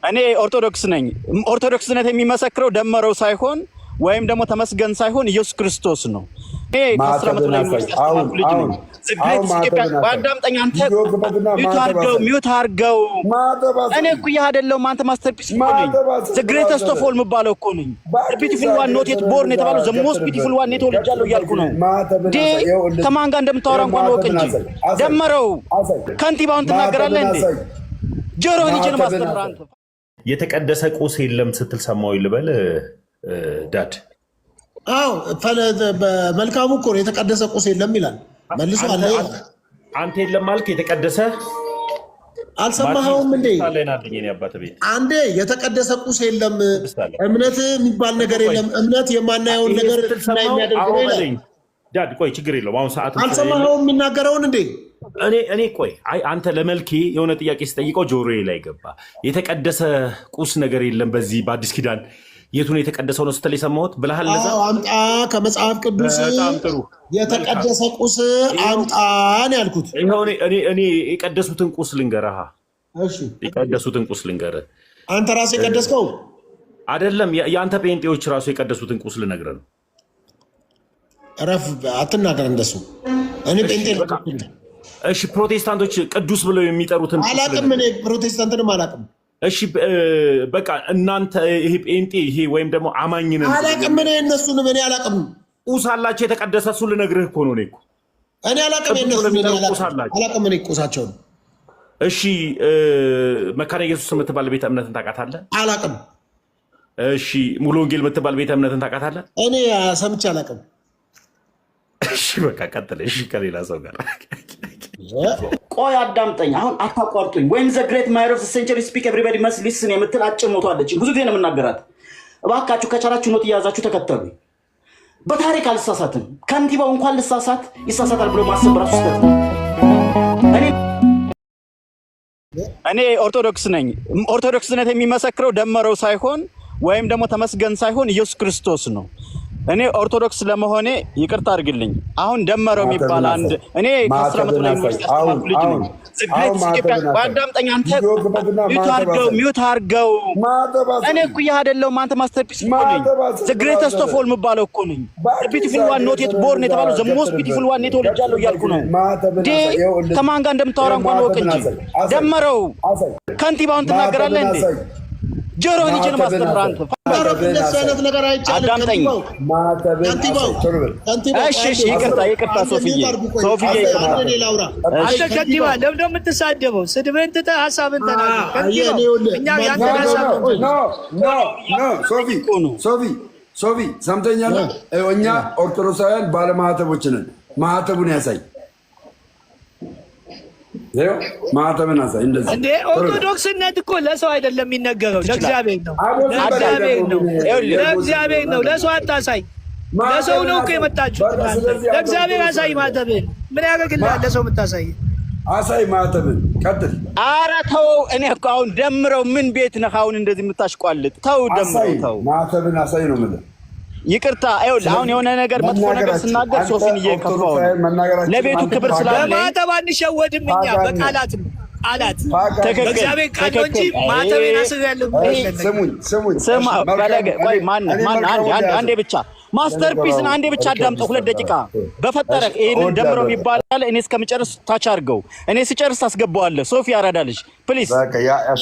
እኔ ኦርቶዶክስ ነኝ። ኦርቶዶክስነት የሚመሰክረው ደመረው ሳይሆን ወይም ደግሞ ተመስገን ሳይሆን ኢየሱስ ክርስቶስ ነው። እኔ ከ10 ላይ ዩኒቨርሲቲ አስተማርኩ ልጅ ነኝ። ዝግሬት ኢትዮጵያ ባዳምጠኝ አንተ ሚውት አድርገው። እኔ እኮ ይህ አይደለሁም አንተ ማስተርፒስ እኮ ነኝ። ዝግሬተስት ኦፍ ኦል የምባለው እኮ ነኝ። ቢዩቲፉል ዋን ኖት የት ቦርን የተባለው ዘ ሞስት ቢዩቲፉል ዋን ኔት ወልጃለሁ እያልኩ ነው። ከማን ጋር እንደምታወራ እንኳን ወቅ እንጂ ደመረው ከንቲባውን ትናገራለህ እንዴ? ጆሮ ልጅን ማስተምር አንተ የተቀደሰ ቁስ የለም ስትል ሰማሁ ይልበል ዳድ። አዎ በመልካሙ እኮ ነው የተቀደሰ ቁስ የለም ይላል። መልሶ አለ አንተ የለም ማለት የተቀደሰ አልሰማኸውም እንዴ? አንዴ የተቀደሰ ቁስ የለም፣ እምነት የሚባል ነገር የለም፣ እምነት የማናየውን ነገር የሚያደርግ ነው። ዳድ ቆይ ችግር የለውም። አሁን ሰዓት አልሰማኸውም የሚናገረውን እንዴ? እኔ ቆይ አንተ ለመልኬ የሆነ ጥያቄ ስጠይቀው ጆሮዬ ላይ ገባ። የተቀደሰ ቁስ ነገር የለም በዚህ በአዲስ ኪዳን የቱን የተቀደሰው ነው ስትል የሰማሁት ብለሃል። ለዛ አምጣ ከመጽሐፍ ቅዱስ የተቀደሰ ቁስ አምጣን ያልኩት። እኔ የቀደሱትን ቁስ ልንገርህ። እሺ የቀደሱትን ቁስ ልንገርህ። አንተ ራስህ የቀደስከው አይደለም፣ የአንተ ጴንጤዎች ራሱ የቀደሱትን ቁስ ልነግርህ ነው። ረፍ አትናገር እንደሱ። እኔ ጴንጤ እሺ ፕሮቴስታንቶች ቅዱስ ብለው የሚጠሩትን አላቅም። እኔ ፕሮቴስታንትንም አላቅም። እሺ በቃ እናንተ ይሄ ጴንጤ ይሄ ወይም ደግሞ አማኝነን አላቅም። እኔ እነሱንም እኔ አላቅም። ቁስ አላቸው የተቀደሰ እሱ ልነግርህ እኮ ነው። እኔ አላቅም። አላቅም። እኔ ቁሳቸውን እሺ መካነ ኢየሱስ የምትባል ቤተ እምነትን ታውቃታለህ? አላቅም። እሺ ሙሉ ወንጌል የምትባል ቤተ እምነትን ታውቃታለህ? እኔ ሰምቼ አላቅም። እሺ በቃ ቀጥል። እሺ ከሌላ ሰው ጋር ቆይ አዳምጠኝ። አሁን አታቋርጡኝ። ወይን ዘ ግሬት ማየር ኦፍ ዘ ሴንቸሪ ስፒክ ኤቭሪባዲ መስት ሊስን የምትል አጭር ኖት አለች። ብዙ ጊዜ ነው የምናገራት። እባካችሁ ከቻላችሁ ኖት እያያዛችሁ ተከተሉ። በታሪክ አልሳሳትም። ከንቲባው እንኳን ልሳሳት ይሳሳታል ብሎ ማሰብ ራሱ ስህተት ነው። እኔ ኦርቶዶክስ ነኝ። ኦርቶዶክስነት የሚመሰክረው ደመረው ሳይሆን ወይም ደግሞ ተመስገን ሳይሆን ኢየሱስ ክርስቶስ ነው። እኔ ኦርቶዶክስ ለመሆኔ ይቅርታ አድርግልኝ። አሁን ደመረው የሚባል አንድ እኔ ከ10 ላይ ዩኒቨርሲቲ አስተማርኩ ልጅ ነኝ። ዝግሬት ኢትዮጵያ ባዳምጠኝ አንተ ሚውት አድርገው። እኔ እኮ ይህ አይደለሁም አንተ ማስተርፒስ እኮ ነኝ። ዝግሬተስት ኦፍ ኦል የምባለው እኮ ነኝ። ቢዩቲፉል ዋን ኖት የት ቦርን የተባለው ዘ ሞስት ቢዩቲፉል ዋን ኔት ወልጃለሁ እያልኩ ነው። ከማን ጋር እንደምታወራ እንኳን ወቅ እንጂ ደመረው ከንቲባውን ትናገራለህ እንዴ? ጆሮ ልጅን ማስተምር አንተ አዳምጠኝ። እሺ ይቅርታ ሶፊዬ አንተ ከንቲባ ለምንድን ነው የምትሳደበው? ስድብህን ትተህ ሀሳብህን ተናገር። ሶፊ ሰምተኛለህ? እኛ ኦርቶዶክሳውያን ባለማህተቦች ነን። ማህተቡን ያሳይ። ማህተብን አሳይ። እንደዚህ እንዴ ኦርቶዶክስነት እኮ ለሰው አይደለም የሚነገረው፣ ለእግዚአብሔር ነው። ለእግዚአብሔር ነው። ለሰው አታሳይ። ለሰው ነው እኮ የመጣችሁት እናንተ። ለእግዚአብሔር አሳይ ማህተብህን። ምን ያደርግልሃል ለሰው የምታሳይ? አሳይ ማህተብን። ቀጥል። ኧረ ተው። እኔ እኮ አሁን ደምረው ምን ቤት ነህ አሁን እንደዚህ የምታሽቋልጥ? ተው ደምረው ተው። ማህተብን አሳይ ነው የምልህ። ይቅርታ ይኸውልህ፣ አሁን የሆነ ነገር መጥፎ ነገር ስናገር ሶፊን እየከፋው ለቤቱ ክብር ስላለ በማህተብ አንሸወድም እኛ በቃላት በእግዚአብሔር ቃል ነው እንጂ ማህተቤን አስሬያለሁ። ስማ ፈለገ፣ ቆይ ማን አንዴ ብቻ ማስተርፒስን አንዴ ብቻ አዳምጠው 2 ደቂቃ በፈጠረህ። ይሄንን ደምረው ይባላል። እኔ እስከምጨርስ ታች አድርገው። እኔ ስጨርስ አስገባዋለሁ። ሶፊ አራዳልሽ ፕሊዝ። በቃ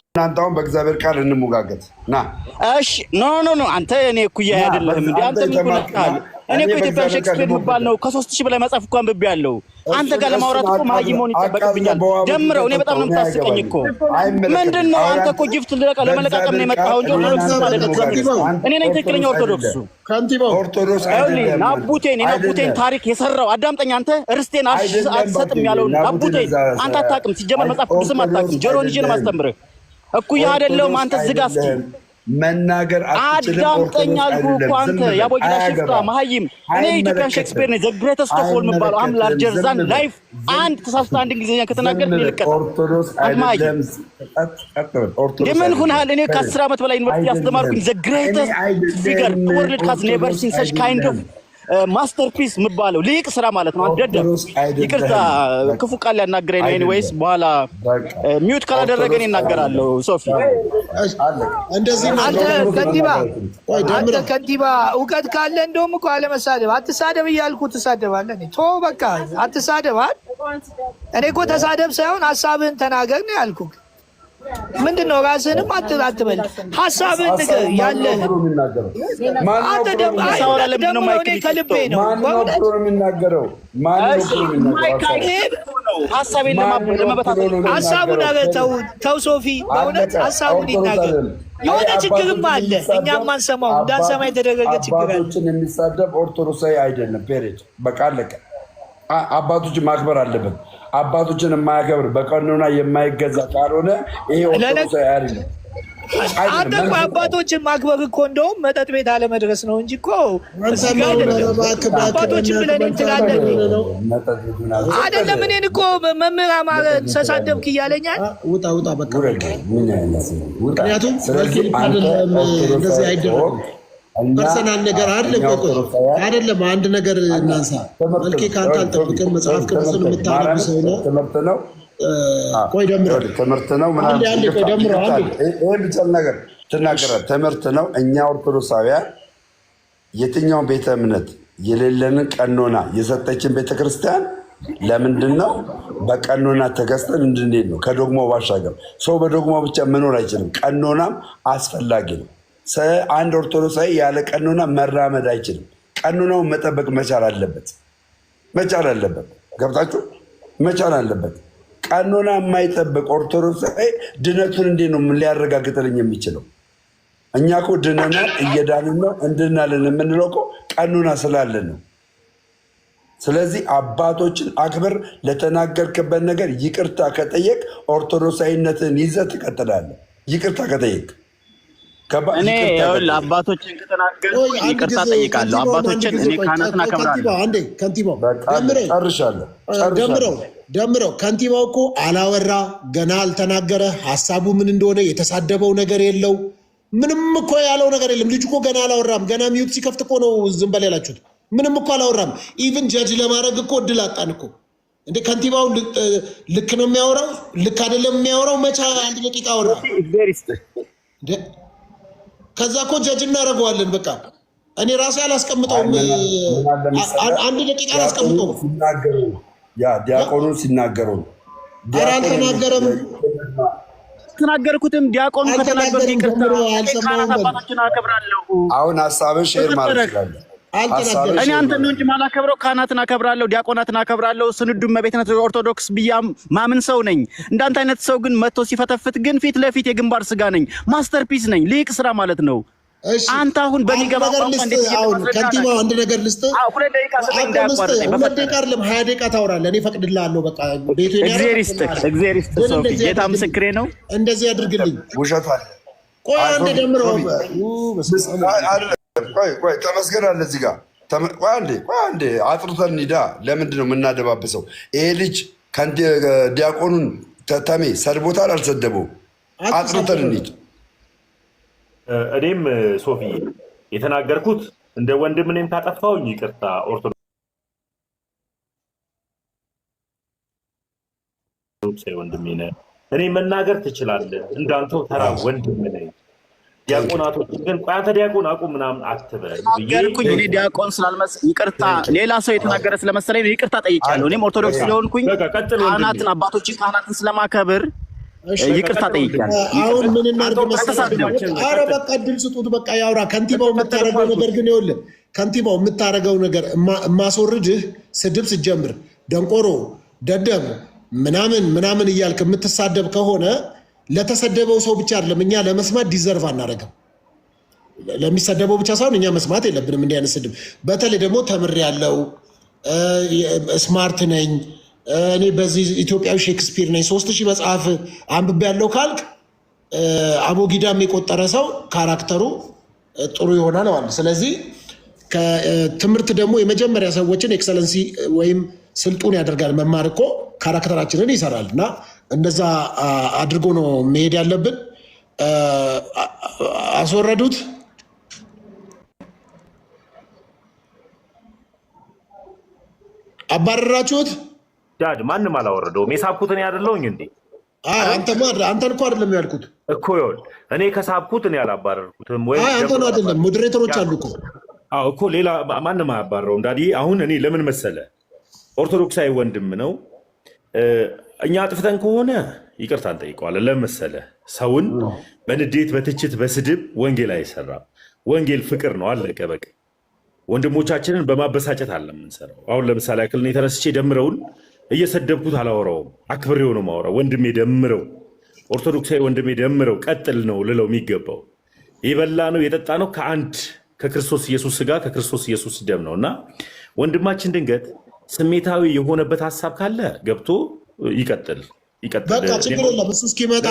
እናንተውን በእግዚአብሔር ቃል እንሞጋገት ና። እሺ ኖ አንተ እኔ እኩያ አይደለህም እንዴ? አንተ ምን ሆነሃል? እኔ እኮ ኢትዮጵያ ሼክስፒር የሚባል ነው ከ3000 በላይ መጽሐፍ እኮ አንብቤያለሁ። አንተ ጋር ለማውራት እኮ መሀይም መሆን ይጠበቅብኛል። ደምረው እኔ በጣም ነው የምታስቀኝ እኮ። ምንድን ነው አንተ እኮ ጊፍት ለመለቃቀም ነው የመጣኸው እንጂ ኦርቶዶክስ አይደለም። እኔ ነኝ ትክክለኛ ኦርቶዶክሱ። ኦርቶዶክስ ናቡቴን ታሪክ የሰራው አዳምጠኝ አንተ። ርስቴን አትሰጥም ያለው ናቡቴን አንተ አታውቅም። ሲጀመር መጽሐፍ ቅዱስም አታውቅም። ጆሮን ይዤ ነው የማስተምርህ። እኩያ አይደለሁም አንተ ዝጋ እስኪ መናገር አትችልም። አዳምጠኝ አልኩህ እኮ አንተ ያቦጅዳ ሽፍታ መሀይም። እኔ ኢትዮጵያ ሼክስፒር ነኝ። ዘ ግሬተስት ኦፍ ኦል የምባለው አም ላርጀር ዛን ላይፍ። አንድ ተሳስተ አንድ እንግሊዝኛ ከተናገርክ ይልቀጣል። የምን ሁናል? እኔ ከ10 ዓመት በላይ ዩኒቨርሲቲ ያስተማርኩኝ ዘ ግሬተስት ፊገር ወርልድ ካዝ ኔቨር ሲን ሰች ካይንድ ኦፍ ማስተርፒስ ምባለው ሊቅ ስራ ማለት ነው። አንደደ ይቅርታ ክፉ ቃል ያናገረኝ ነው። ኤኒዌይስ በኋላ ሚውት ካላደረገኝ እናገራለሁ። ሶፊ እንደዚህ አንተ ከንቲባ እውቀት ካለ እንደውም እኮ አለመሳደብ አትሳደብ እያልኩ ትሳደባለህ። ቶ በቃ አትሳደባል። እኔ እኮ ተሳደብ ሳይሆን ሀሳብህን ተናገር ነው ያልኩህ። ምንድነው ራስህንም አትበል፣ ሀሳብህን ንገር ያለህን። አንተ ደግሞ እኔ ከልቤ ነው ሀሳቡን ተው ሶፊ፣ በእውነት ሀሳቡን ይናገር። የሆነ ችግርም አለ እኛ ማንሰማው እንዳንሰማ የተደረገ ችግር አለ። የሚሳደብ ኦርቶዶክሳዊ አይደለም። ፔሬድ በቃ አለቀ። አባቶችን ማክበር አለበት። አባቶችን የማያከብር በቀኖና የማይገዛ ካልሆነ ይሄ ኦርቶዶክሳዊ አይደለም። አንተ እኮ አባቶችን ማክበር እኮ እንደውም መጠጥ ቤት አለመድረስ ነው እንጂ እኮ አባቶችን ብለን እንትላለን አይደለም። እኔን እኮ መምህር አማረ ተሳደብክ እያለኛል። ውጣ በቃ። ምክንያቱም እንደዚህ አይደረግም። ፐርሰናል ነገር አለ። አይደለም አንድ ነገር እናንሳ። መልኬ ከአንተ አልጠብቅም። መጽሐፍ ቅዱስን የምታነብ ሰው ነው። ቆይ ደምረው ትምህርት ነው ምናምን ይሄን ብቻ ነገር ትናገራለህ። ትምህርት ነው። እኛ ኦርቶዶክሳውያን የትኛውን ቤተ እምነት የሌለንን ቀኖና የሰጠችን ቤተክርስቲያን ለምንድን ነው በቀኖና ተገዝተን እንድንሄድ ነው። ከዶግማው ባሻገር ሰው በዶግማው ብቻ መኖር አይችልም። ቀኖናም አስፈላጊ ነው። አንድ ኦርቶዶክሳዊ ያለ ቀኖና መራመድ አይችልም። ቀኖናውን መጠበቅ መቻል አለበት። ገብታችሁ መቻል አለበት። ቀኖና የማይጠብቅ ኦርቶዶክሳዊ ድነቱን እንዴት ነው ሊያረጋግጥልኝ የሚችለው? እኛ እኮ ድነናል፣ እየዳንን ነው፣ እንድናለን የምንለው እኮ ቀኖና ስላለን ነው። ስለዚህ አባቶችን አክብር። ለተናገርክበት ነገር ይቅርታ ከጠየቅ ኦርቶዶክሳዊነትን ይዘህ ትቀጥላለህ። ይቅርታ ከጠየቅ እኔ አባቶችን ከተናገርኩ ይቅርታ ጠይቃለሁ። አባቶችን እኔ ካህናትን አከብራለሁ። ከንቲባው ጨርሻለሁ። ደምረው ከንቲባው እኮ አላወራ፣ ገና አልተናገረ። ሀሳቡ ምን እንደሆነ የተሳደበው ነገር የለው። ምንም እኮ ያለው ነገር የለም። ልጁ እኮ ገና አላወራም። ገና ሚዩት ሲከፍት እኮ ነው ዝም በል ያላችሁት። ምንም እኮ አላወራም። ኢቭን ጀጅ ለማድረግ እኮ እድል አጣን እኮ። እንደ ከንቲባው ልክ ነው የሚያወራው፣ ልክ አይደለም የሚያወራው። መቻ አንድ ደቂቃ አወራ። ከዛ እኮ ጀጅ እናደርገዋለን። በቃ እኔ ራሴ አላስቀምጠውም። አንድ ደቂቃ አላስቀምጠውም። ዲያቆኑ ሲናገሩ አልተናገረም። ተናገርኩትም ዲያቆኑ ከተናገሩ ይቅርታ አባቶችን አከብራለሁ። አሁን ሀሳብን ሼር ማለት ይችላል። እኔ አንተ ነው እንጂ ማላከብረው ካህናትን አከብራለሁ፣ ዲያቆናትን አከብራለሁ። ስንዱም ቤተክርስቲያን ኦርቶዶክስ ብያ ማምን ሰው ነኝ። እንዳንተ አይነት ሰው ግን መጥቶ ሲፈተፍት ግን ፊት ለፊት የግንባር ስጋ ነኝ። ማስተርፒስ ነኝ። ሊቅ ስራ ማለት ነው። አንተ አሁን በሚገባ ከንቲባ አንድ ነገር ልስጥ። 2 ደቂቃ አይደለም 20 ደቂቃ ታወራለህ። እኔ ፈቅድልሃለሁ። በቃ ቤቱ እግዚአብሔር ይስጥ። ሶፊ ጌታ ምስክሬ ነው። እንደዚህ አድርግልኝ። ውሸት አለ። ቆይ አንዴ ደምረው። ቆይ ተመስገን አለ እዚህ ጋር። ቆይ አንዴ አጥርተን እንሂዳ። ለምንድን ነው የምናደባብሰው? ይሄ ልጅ ዲያቆኑን ተሜ ሰድቦታል አልሰደበውም? አጥርተን እንሂድ። እኔም ሶፊ የተናገርኩት እንደ ወንድም እኔም ካጠፋሁኝ ይቅርታ። ኦርቶዶክስ ወንድሜ ነህ፣ እኔ መናገር ትችላለህ። እንዳንተው ተራ ወንድም ነኝ። ዲያቆናቶች ግን ቆይ አንተ ዲያቆን አቁም ምናምን አትበል ያልኩኝ እኔ ዲያቆን ስላልመሰለኝ ይቅርታ፣ ሌላ ሰው የተናገረ ስለመሰለኝ ይቅርታ ጠይቄያለሁ። እኔም ኦርቶዶክስ ስለሆንኩኝ ካህናትን አባቶችን ካህናትን ስለማከብር ይቅርታ ጠይቄያለሁ። አሁን ምን እናድርግ መሰለህ? ኧረ በቃ እድል ስጡት፣ በቃ ያውራ። ከንቲባው የምታደርገው ነገር ግን ይኸውልህ፣ ከንቲባው የምታደርገው ነገር የማስወርድህ ስድብ ስትጀምር ደንቆሮ፣ ደደብ ምናምን እያልክ የምትሳደብ ከሆነ ለተሰደበው ሰው ብቻ አይደለም እኛ ለመስማት ዲዘርቭ አናደርግም። ለሚሰደበው ብቻ ሳይሆን እኛ መስማት የለብንም እንዲህ አይነት ስድብ። በተለይ ደግሞ ተምሬያለሁ፣ ስማርት ነኝ እኔ በዚህ ኢትዮጵያዊ ሼክስፒር ነኝ 3000 መጽሐፍ አንብቤያለሁ ካልክ አቦጊዳም የቆጠረ ሰው ካራክተሩ ጥሩ ይሆናል ማለት። ስለዚህ ከትምህርት ደግሞ የመጀመሪያ ሰዎችን ኤክሰለንሲ ወይም ስልጡን ያደርጋል። መማር እኮ ካራክተራችንን ይሰራል እና እንደዛ አድርጎ ነው መሄድ ያለብን። አስወረዱት። አባረራችሁት? ዳድ ማንም አላወረደውም። የሳብኩት እኔ አይደለሁኝ እንዴ? አንተን እኮ አይደለም ያልኩት እኮ ይኸውልህ፣ እኔ ከሳብኩት እኔ አላባረርኩትም። ወይ አንተን አይደለም፣ ሞዴሬተሮች አሉ እኮ። አዎ እኮ ሌላ ማንም አያባረረውም። ዳዲ አሁን እኔ ለምን መሰለ ኦርቶዶክሳዊ ወንድም ነው። እኛ አጥፍተን ከሆነ ይቅርታ እንጠይቀዋለን። ለምን መሰለ ሰውን በንዴት በትችት በስድብ ወንጌል አይሰራም። ወንጌል ፍቅር ነው። አለቀ በቃ። ወንድሞቻችንን በማበሳጨት አለ የምንሰራው። አሁን ለምሳሌ ያክል እኔ ተነስቼ ደምረውን እየሰደብኩት አላወራውም። አክብሬው ነው ማወራው። ወንድሜ ደምረው፣ ኦርቶዶክሳዊ ወንድሜ ደምረው ቀጥል ነው ልለው የሚገባው። የበላ ነው የጠጣ ነው ከአንድ ከክርስቶስ ኢየሱስ ስጋ ከክርስቶስ ኢየሱስ ደም ነው እና ወንድማችን ድንገት ስሜታዊ የሆነበት ሀሳብ ካለ ገብቶ ይቀጥል። በቃ ችግር የለም። እሱ እስኪመጣ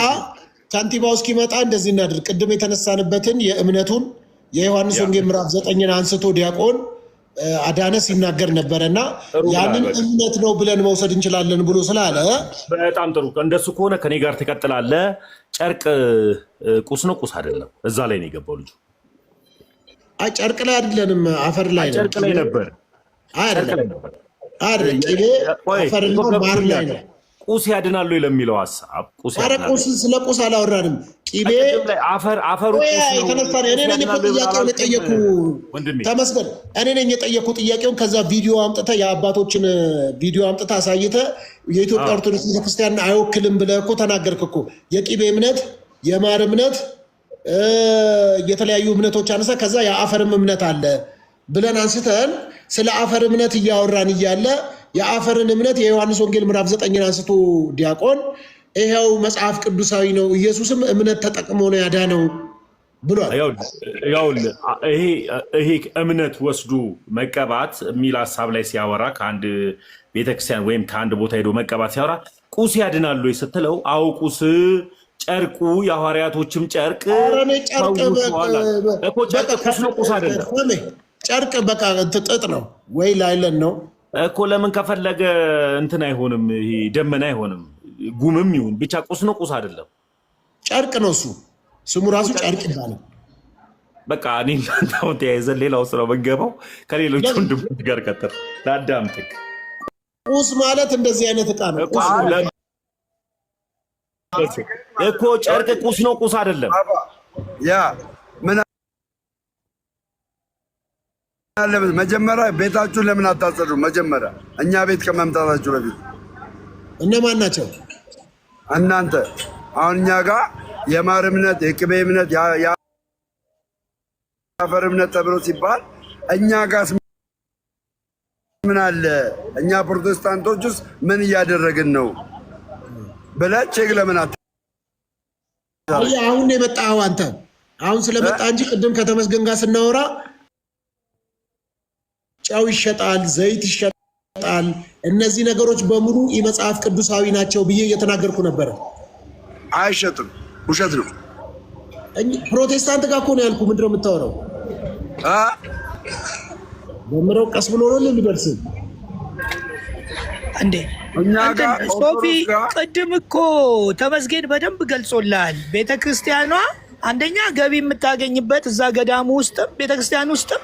ከንቲባው እስኪመጣ እንደዚህ እናድርግ። ቅድም የተነሳንበትን የእምነቱን የዮሐንስ ወንጌል ምዕራፍ 9ን አንስቶ ዲያቆን አዳነ ሲናገር ነበረና ያንን እምነት ነው ብለን መውሰድ እንችላለን ብሎ ስላለ በጣም ጥሩ። እንደሱ ከሆነ ከኔ ጋር ትቀጥላለ። ጨርቅ ቁስ ነው ቁስ አይደለም። እዛ ላይ ነው የገባው ልጁ። አይ ጨርቅ ላይ አይደለንም፣ አፈር ላይ ነው። ጨርቅ ላይ ነበር አይደለም ቅቤ አፈርና ማር ላይ ነው። ቁስ ያድናሉ ለሚለው ሀሳብ ቁስ ስለ ቁስ አላወራንም። ቅቤ አፈሩ የተነሳ እኔ ነኝ ጥያቄውን የጠየኩ ተመስገን፣ እኔ ነኝ የጠየኩ ጥያቄውን። ከዛ ቪዲዮ አምጥተህ የአባቶችን ቪዲዮ አምጥተህ አሳይተህ የኢትዮጵያ ኦርቶዶክስ ቤተክርስቲያን አይወክልም ብለህ እኮ ተናገርክ እኮ። የቅቤ እምነት፣ የማር እምነት፣ የተለያዩ እምነቶች አነሳ። ከዛ የአፈርም እምነት አለ ብለን አንስተን ስለ አፈር እምነት እያወራን እያለ የአፈርን እምነት የዮሐንስ ወንጌል ምዕራፍ 9ን አንስቶ ዲያቆን ይሄው መጽሐፍ ቅዱሳዊ ነው፣ ኢየሱስም እምነት ተጠቅሞ ነው ያዳነው ብሏል። ይሄ እምነት ወስዱ መቀባት የሚል ሀሳብ ላይ ሲያወራ ከአንድ ቤተክርስቲያን ወይም ከአንድ ቦታ ሄዶ መቀባት ሲያወራ ቁስ ያድናሉ ስትለው አው ቁስ ጨርቁ የሐዋርያቶችም ጨርቅ ቁስ ነው ቁስ አይደለም። ጨርቅ በቃ ጥጥ ነው ወይ ላይለን ነው እኮ። ለምን ከፈለገ እንትን አይሆንም፣ ይሄ ደመና አይሆንም፣ ጉምም ይሁን ብቻ ቁስ ነው ቁስ አይደለም። ጨርቅ ነው እሱ፣ ስሙ ራሱ ጨርቅ ይባላል። በቃ እኔ እናንተው ተያይዘን ሌላው ስራ መንገባው ከሌሎች ወንድሞች ጋር ቀጥል ላዳምጥክ። ቁስ ማለት እንደዚህ አይነት ዕቃ ነው እኮ። ጨርቅ ቁስ ነው ቁስ አይደለም። ያ ምን አለበት መጀመሪያ ቤታችሁን ለምን አታጸዱ? መጀመሪያ እኛ ቤት ከመምጣታችሁ በፊት እነማን ናቸው እናንተ? አሁን እኛ ጋር የማር እምነት፣ የቅቤ እምነት፣ የአፈር እምነት ተብሎ ሲባል እኛ ጋር ምን አለ? እኛ ፕሮቴስታንቶች ውስጥ ምን እያደረግን ነው ብለህ ቼክ ለምን አሁን የመጣኸው አንተ አሁን ስለመጣ እንጂ ቅድም ከተመስገን ጋር ስናወራ ጨው ይሸጣል፣ ዘይት ይሸጣል፣ እነዚህ ነገሮች በሙሉ የመጽሐፍ ቅዱሳዊ ናቸው ብዬ እየተናገርኩ ነበረ። አይሸጥም፣ ውሸት ነው። ፕሮቴስታንት ጋር እኮ ነው ያልኩ። ምንድን ነው የምታወራው? ጀምረው ቀስ ብሎ ነው ሊደርስ እንዴ? ሶፊ ቅድም እኮ ተመስገን በደንብ ገልጾልሃል። ቤተክርስቲያኗ አንደኛ ገቢ የምታገኝበት እዛ ገዳሙ ውስጥም ቤተክርስቲያን ውስጥም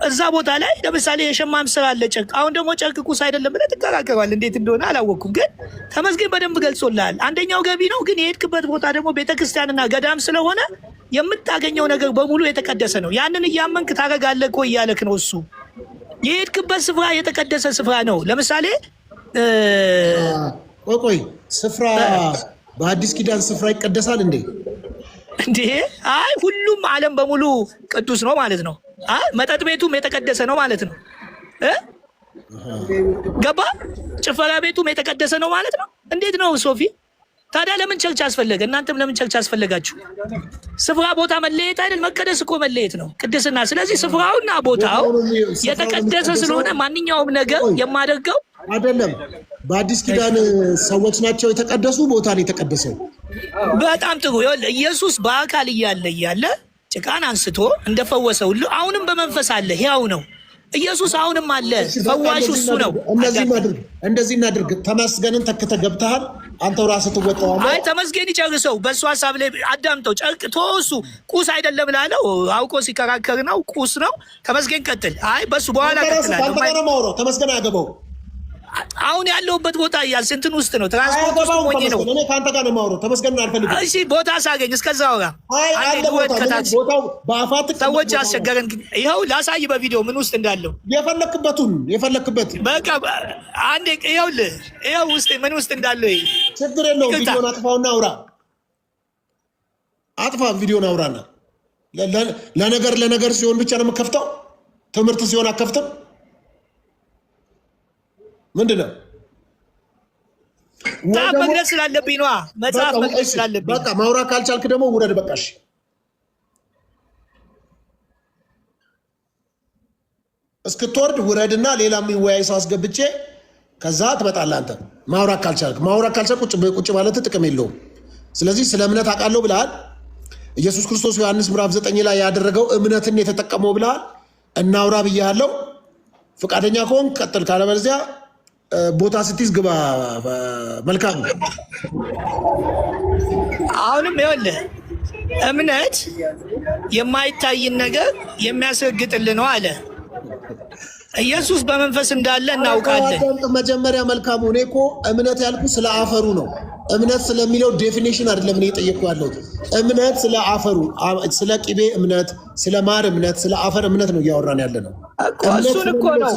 እዛ ቦታ ላይ ለምሳሌ የሸማም ስራ አለ፣ ጨርቅ። አሁን ደግሞ ጨርቅ ቁስ አይደለም ብለህ ትከራከራለህ። እንዴት እንደሆነ አላወቅኩም፣ ግን ተመስገን በደንብ ገልጾልሃል። አንደኛው ገቢ ነው፣ ግን የሄድክበት ቦታ ደግሞ ቤተክርስቲያንና ገዳም ስለሆነ የምታገኘው ነገር በሙሉ የተቀደሰ ነው። ያንን እያመንክ ታደርጋለህ እኮ እያለክ ነው እሱ። የሄድክበት ስፍራ የተቀደሰ ስፍራ ነው። ለምሳሌ ቆይ ስፍራ በአዲስ ኪዳን ስፍራ ይቀደሳል እንዴ? አይ ሁሉም ዓለም በሙሉ ቅዱስ ነው ማለት ነው። መጠጥ ቤቱም የተቀደሰ ነው ማለት ነው። ገባ? ጭፈራ ቤቱም የተቀደሰ ነው ማለት ነው። እንዴት ነው ሶፊ? ታዲያ ለምን ቸርች አስፈለገ? እናንተም ለምን ቸርች አስፈለጋችሁ? ስፍራ ቦታ መለየት አይደል? መቀደስ እኮ መለየት ነው፣ ቅድስና። ስለዚህ ስፍራውና ቦታው የተቀደሰ ስለሆነ ማንኛውም ነገር የማደርገው አይደለም። በአዲስ ኪዳን ሰዎች ናቸው የተቀደሱ፣ ቦታ ነው የተቀደሰው። በጣም ጥሩ። ኢየሱስ በአካል እያለ ጭቃን አንስቶ እንደፈወሰ ሁሉ አሁንም በመንፈስ አለ፣ ሕያው ነው ኢየሱስ። አሁንም አለ፣ ፈዋሹ እሱ ነው። እንደዚህ እናድርግ። ተመስገንን ተክተህ ገብተሃል፣ አንተው ራስህ ትወጣዋለህ። አይ ተመስገን ይጨርሰው፣ በእሱ ሀሳብ ላይ አዳምጠው። ጨርቅ ተወሱ፣ ቁስ አይደለም ላለው አውቆ ሲከራከር ነው፣ ቁስ ነው። ተመስገን ቀጥል። አይ በሱ በኋላ ቀጥላለሁ። ተመስገን አያገባው። አሁን ያለውበት ቦታ እንትን ውስጥ ነው። ትራንስፖርት ውስጥ ሆኜ ነው። እኔ ካንተ ጋር ነው የማወራው። ተመስገን አልፈልግም። እሺ ቦታ ሳገኝ እስከዛ አውራ። ቦታው በአፋት ሰዎች አስቸገረን። ይኸው ላሳይ በቪዲዮ ምን ውስጥ እንዳለው የፈለክበት በቃ አንዴ ይኸውልህ፣ ይኸው ውስጥ ምን ውስጥ እንዳለው ችግር የለውም። ቪዲዮን አጥፋውና አውራ። አጥፋ ቪዲዮን አውራና ለነገር ሲሆን ብቻ ነው የምከፍተው። ትምህርት ሲሆን አከፍትም። ምንድነው መግለጽ ስላለብኝ ነዋ። መጽሐፍ መግለጽ ስላለብኝ በቃ ማውራት ካልቻልክ ደግሞ ውረድ። በቃሽ እስክትወርድ ውረድና ሌላ የሚወያይ ሰው አስገብቼ ከዛ ትመጣለህ። አንተ ማውራት ካልቻልክ ቁጭ ማለት ጥቅም የለውም። ስለዚህ ስለ እምነት አውቃለሁ ብለሃል። ኢየሱስ ክርስቶስ ዮሐንስ ምዕራፍ 9 ላይ ያደረገው እምነትን የተጠቀመው ብለሃል። እናውራ ብያለሁ። ፈቃደኛ ከሆንክ ቀጥል፣ ካለበለዚያ ቦታ ስትይዝ ግባ። መልካም። አሁንም ይኸውልህ እምነት የማይታይን ነገር የሚያስረግጥልህ ነው አለ ኢየሱስ። በመንፈስ እንዳለ እናውቃለን። መጀመሪያ መልካሙ። እኔ እኮ እምነት ያልኩ ስለ አፈሩ ነው። እምነት ስለሚለው ዴፊኒሽን አይደለም እኔ እየጠየቅኩ ያለሁት። እምነት ስለ አፈሩ፣ ስለ ቅቤ እምነት፣ ስለ ማር እምነት፣ ስለ አፈር እምነት ነው እያወራን ያለ ነው። እሱን እኮ ነው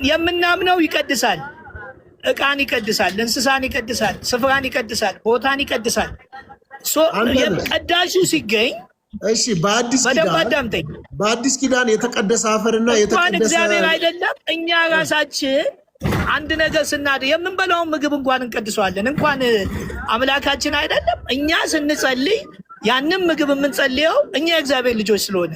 የምናምነው። ይቀድሳል፣ እቃን ይቀድሳል፣ እንስሳን ይቀድሳል፣ ስፍራን ይቀድሳል፣ ቦታን ይቀድሳል። ቀዳሹ ሲገኝ እሺ፣ በአዲስ ኪዳን የተቀደሰ አፈርና እንኳን እግዚአብሔር አይደለም እኛ ራሳችን አንድ ነገር ስናድ የምንበላውን ምግብ እንኳን እንቀድሰዋለን። እንኳን አምላካችን አይደለም እኛ ስንጸልይ ያንን ምግብ የምንጸልየው እኛ የእግዚአብሔር ልጆች ስለሆነ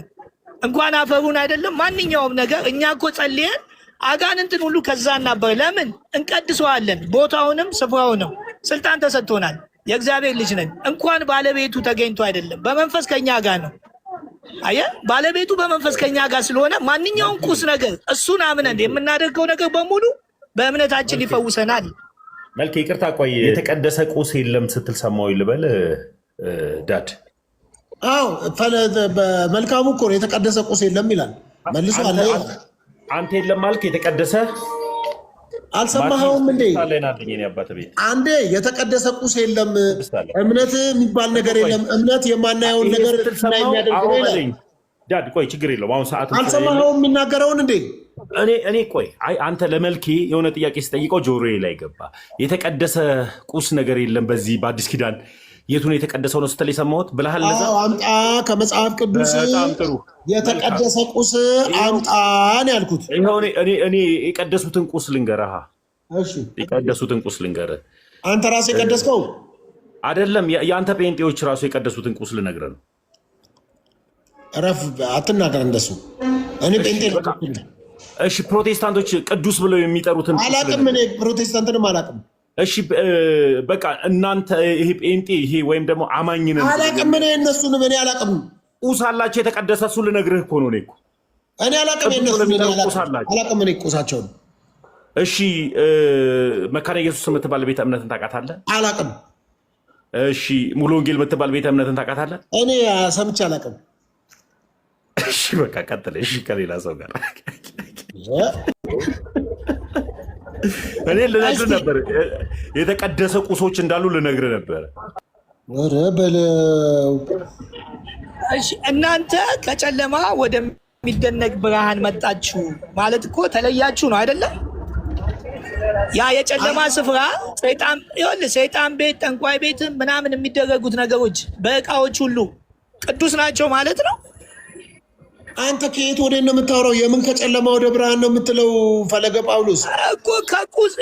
እንኳን አፈሩን አይደለም ማንኛውም ነገር እኛ እኮ ጸልየን አጋንንትን ሁሉ ከዛ እናበር። ለምን እንቀድሰዋለን? ቦታውንም ስፍራውንም ስልጣን ተሰጥቶናል። የእግዚአብሔር ልጅ ነን። እንኳን ባለቤቱ ተገኝቶ አይደለም በመንፈስ ከኛ ጋር ነው። አየህ፣ ባለቤቱ በመንፈስ ከኛ ጋር ስለሆነ ማንኛውም ቁስ ነገር እሱን አምነን የምናደርገው ነገር በሙሉ በእምነታችን ይፈውሰናል። መልክ ይቅርታ፣ ቆይ የተቀደሰ ቁስ የለም ስትል ሰማሁ ልበል ዳድ? አዎ መልካሙ እኮ ነው። የተቀደሰ ቁስ የለም ይላል መልሶ አለ። አንተ የለም አልክ። የተቀደሰ አልሰማኸውም እንዴ? አንዴ የተቀደሰ ቁስ የለም፣ እምነት የሚባል ነገር የለም። እምነት የማናየውን ነገር የሚያደርግ ዳድ። ቆይ ችግር የለውም። አሁን ሰዓት አልሰማኸውም የሚናገረውን እንዴ? እኔ ቆይ አንተ ለመልኬ የሆነ ጥያቄ ስጠይቀው ጆሮዬ ላይ ገባ። የተቀደሰ ቁስ ነገር የለም በዚህ በአዲስ ኪዳን የቱን የተቀደሰው ነው ስትል የሰማሁት ብለሃል። ለዛ አምጣ ከመጽሐፍ ቅዱስ የተቀደሰ ቁስ አምጣን ያልኩት። እኔ የቀደሱትን ቁስ ልንገርህ። እሺ የቀደሱትን ቁስ ልንገርህ። አንተ ራስህ የቀደስከው አይደለም፣ የአንተ ጴንጤዎች ራሱ የቀደሱትን ቁስ ልነግርህ ነው። ረፍ አትናገር እንደሱ። እኔ ጴንጤ እሺ፣ ፕሮቴስታንቶች ቅዱስ ብለው የሚጠሩትን አላቅም። እኔ ፕሮቴስታንትንም አላቅም። እሺ በቃ እናንተ ይሄ ጴንጤ ይሄ ወይም ደግሞ አማኝ ነን አላቅም። እኔ እነሱንም እኔ አላቅም። ቁስ አላቸው የተቀደሰ። እሱ ልነግርህ እኮ ነው። እኔ አላቅም። አላቅም። እኔ ቁሳቸውን። እሺ መካነ ኢየሱስ የምትባል ቤተ እምነትን ታውቃታለህ? አላቅም። እሺ ሙሉ ወንጌል የምትባል ቤተ እምነትን ታውቃታለህ? እኔ ሰምቼ አላቅም። እሺ በቃ ቀጥል። እሺ ከሌላ ሰው ጋር እኔ ልነግርህ ነበር። የተቀደሰ ቁሶች እንዳሉ ልነግርህ ነበር። ኧረ በለው። እሺ እናንተ ከጨለማ ወደሚደነቅ ብርሃን መጣችሁ ማለት እኮ ተለያችሁ ነው አይደለም? ያ የጨለማ ስፍራ ሰይጣን ቤት፣ ጠንቋይ ቤት ምናምን የሚደረጉት ነገሮች በእቃዎች ሁሉ ቅዱስ ናቸው ማለት ነው። አንተ ከየት ወደ ነው የምታወራው? የምን ከጨለማ ወደ ብርሃን ነው የምትለው? ፈለገ ጳውሎስ እኮ ከቁስ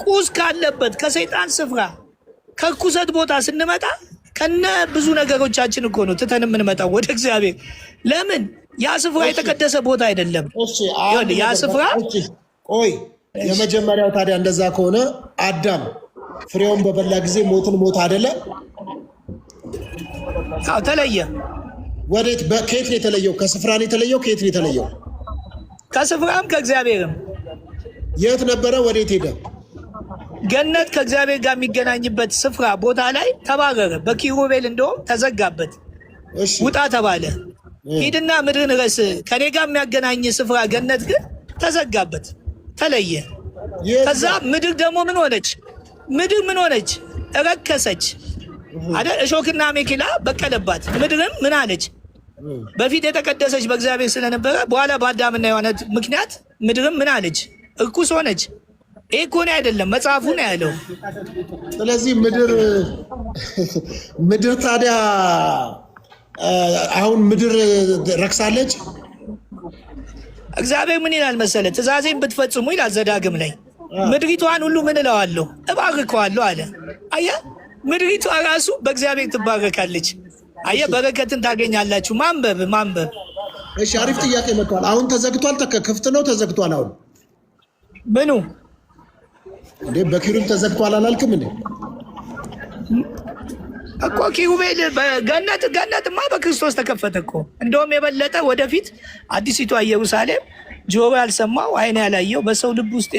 ቁስ ካለበት ከሰይጣን ስፍራ ከርኩሰት ቦታ ስንመጣ ከነ ብዙ ነገሮቻችን እኮ ነው ትተን የምንመጣው ወደ እግዚአብሔር። ለምን? ያ ስፍራ የተቀደሰ ቦታ አይደለም። ያ ስፍራ ቆይ የመጀመሪያው ታዲያ እንደዛ ከሆነ አዳም ፍሬውን በበላ ጊዜ ሞትን ሞት አይደለ? አዎ ተለየ። ወዴት? ከየት ነው የተለየው? ከስፍራ ነው የተለየው? ከየት ነው የተለየው? ከስፍራም ከእግዚአብሔርም። የት ነበረ? ወዴት ሄደ? ገነት ከእግዚአብሔር ጋር የሚገናኝበት ስፍራ ቦታ ላይ ተባረረ። በኪሩቤል እንደውም ተዘጋበት። ውጣ ተባለ። ሂድና ምድርን ረስ ከኔ ጋር የሚያገናኝ ስፍራ ገነት ግን ተዘጋበት። ተለየ። ከዛ ምድር ደግሞ ምን ሆነች? ምድር ምን ሆነች? ረከሰች አይደል? እሾክና አሜኬላ በቀለባት። ምድርም ምን አለች? በፊት የተቀደሰች በእግዚአብሔር ስለነበረ በኋላ በአዳምና ሔዋን ምክንያት ምድርም ምን አለች? እርኩስ ሆነች። ይሄ እኮ ነው አይደለም፣ መጽሐፉ ነው ያለው። ስለዚህ ምድር ታዲያ አሁን ምድር ረክሳለች። እግዚአብሔር ምን ይላል መሰለ? ትእዛዜን ብትፈጽሙ ይላል ዘዳግም ላይ ምድሪቷን ሁሉ ምን እለዋለሁ? እባርከዋለሁ አለ። አየህ፣ ምድሪቷ ራሱ በእግዚአብሔር ትባረካለች። አየህ፣ በረከትን ታገኛላችሁ። ማንበብ። እሺ፣ አሪፍ ጥያቄ መጥቷል። አሁን ተዘግቷል? ክፍት ነው? ተዘግቷል? አሁን ምኑ እንዴ? በኪሩብ ተዘግቷል አላልክም እንዴ? እኮ ኪሩቤል ገነትማ በክርስቶስ ተከፈተ እኮ። እንደውም የበለጠ ወደፊት አዲሲቷ ኢየሩሳሌም ጆሮ ያልሰማው ዓይን ያላየው በሰው ልብ ውስጥ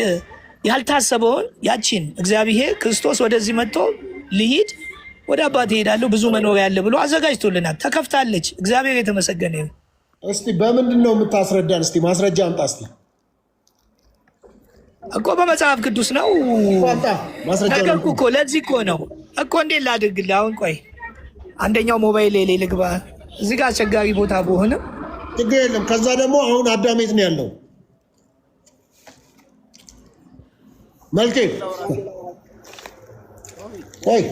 ያልታሰበውን ያቺን እግዚአብሔር ክርስቶስ ወደዚህ መጥቶ ልሂድ ወደ አባቴ እሄዳለሁ ብዙ መኖሪያ ያለ ብሎ አዘጋጅቶልናል። ተከፍታለች። እግዚአብሔር የተመሰገነ ይሁን። እስቲ በምንድን ነው የምታስረዳን? እስቲ ማስረጃ አምጣ እስቲ። እኮ በመጽሐፍ ቅዱስ ነው ነገርኩ እኮ። ለዚህ እኮ ነው እኮ። እንዴት ላድርግልህ? አሁን ቆይ አንደኛው ሞባይል ላይ ልግባ። እዚህ ጋር አስቸጋሪ ቦታ በሆነም ችግር የለም። ከዛ ደግሞ አሁን አዳም የት ነው ያለው? መልኬ ቆይ